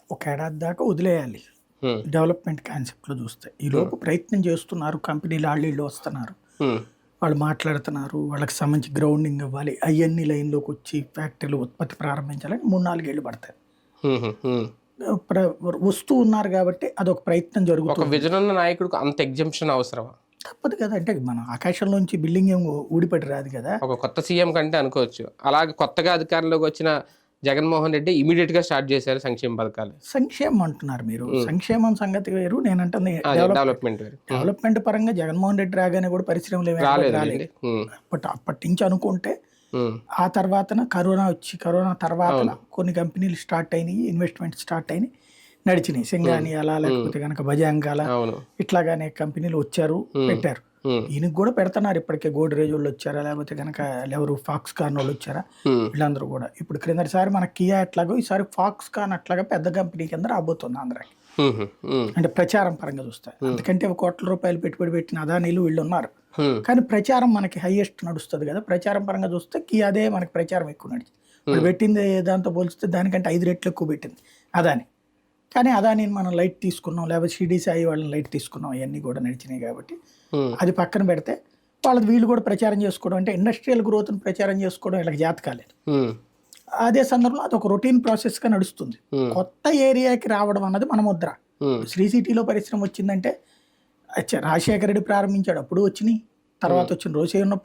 ఒక ఏడాది దాకా వదిలేయాలి హ్మ్. డెవలప్మెంట్ కాన్సెప్ట్లో చూస్తే. ఈలోపు ప్రయత్నం చేస్తున్నారు, కంపెనీలు వాళ్ళు వస్తున్నారు, హ్మ్. వాళ్ళు మాట్లాడుతున్నారు, వాళ్ళకి సంబంధించి గ్రౌండింగ్ ఇవ్వాలి, అవన్నీ లైన్లోకి వచ్చి ఫ్యాక్టరీలు ఉత్పత్తి ప్రారంభించాలని 3-4 ఏళ్ళు పడతాయి. హ్మ్. హ్మ్. హ్మ్. వస్తూ ఉన్నారు కాబట్టి అదొక ప్రయత్నం ఒక జరుగుతుంది. విజన్ ఉన్న నాయకుడికి అంత ఎగ్జంప్షన్ అవసరమా? తప్పదు కదా, అంటే మనం ఆకాశంలోంచి బిల్డింగ్ ఏం ఊడిపడి రాదు కదా. ఒక కొత్త సీఎం కంటే అనుకోవచ్చు. అలాగే కొత్తగా అధికారంలోకి వచ్చిన జగన్మోహన్ రెడ్డి ఇమీడియట్ గా స్టార్ట్ చేశారు సంక్షేమ పథకాలు. సంక్షేమం అంటున్నారు మీరు, హ్మ్. సంక్షేమం సంగతి వేరు, నేనంటుంది అదే డెవలప్మెంట్. డెవలప్మెంట్ వేరు. డెవలప్మెంట్ పరంగా జగన్మోహన్ రెడ్డి రాగానే కూడా పరిశ్రమలు ఏమి రాలేదు. రాలేదులేండి. హ్మ్. అప్పటి నుంచి అనుకుంటే హ్మ్. ఆ తర్వాతన కరోనా తర్వాతన అవును. కొన్ని కంపెనీలు స్టార్ట్ అయినాయి, ఇన్వెస్ట్మెంట్ స్టార్ట్ అయినాయి, నడిచినాయి. హ్మ్. సింగాని అలా, హ్మ్. లేకపోతే కనుక బజాంగాల, అవును. ఇట్లాగానే కంపెనీలు వచ్చారు, హ్మ్. పెట్టారు. హ్మ్. ఈయనకి కూడా పెడుతున్నారు ఇప్పటికే. గోడ్రేజ్ వాళ్ళు వచ్చారా, లేకపోతే కనుక ఎవరు ఫాక్స్కాన్ వాళ్ళు వచ్చారా, హ్మ్. వీళ్ళందరూ కూడా. ఇప్పుడు క్రిందటిసారి మన కియా ఎట్లాగో ఈసారి ఫాక్స్కాన్ అట్లాగా పెద్ద కంపెనీ కింద రాబోతుంది ఆంధ్రాకి. హ్మ్. హ్మ్. అంటే ప్రచారం పరంగా చూస్తే అంతకంటే ₹1,00,00,000 పెట్టుబడి పెట్టిన అదానీలు వీళ్ళు ఉన్నారు. హ్మ్. కానీ ప్రచారం మనకి హైయెస్ట్ నడుస్తుంది కదా. ప్రచారం పరంగా చూస్తే కియాదే మనకి ప్రచారం ఎక్కువ నడిచింది. వాళ్ళు పెట్టింది దాంతో పోలిస్తే దానికంటే 5 రెట్లు ఎక్కువ పెట్టింది అదాని. కానీ అదానిని మనం లైట్ తీసుకున్నాం, లేకపోతే షిరిడి సాయి వాళ్ళని లైట్ తీసుకున్నాం, అవన్నీ కూడా నడిచినాయి కాబట్టి హ్మ్. అది పక్కన పెడితే వాళ్ళది వీళ్ళు కూడా ప్రచారం చేసుకోవడం, అంటే ఇండస్ట్రియల్ గ్రోత్ని ప్రచారం చేసుకోవడం వీళ్ళకి జాత కాలేదు. హ్మ్. అదే సందర్భంలో అదొక రొటీన్ ప్రాసెస్గా నడుస్తుంది. హ్మ్. కొత్త ఏరియాకి రావడం అన్నది మన ముద్ర. హ్మ్. శ్రీ సిటీలో పరిశ్రమ వచ్చిందంటే రాజశేఖర రెడ్డి ప్రారంభించాడు, అప్పుడు వచ్చినాయి. తర్వాత వచ్చిన రోసే ఉన్నప్పుడు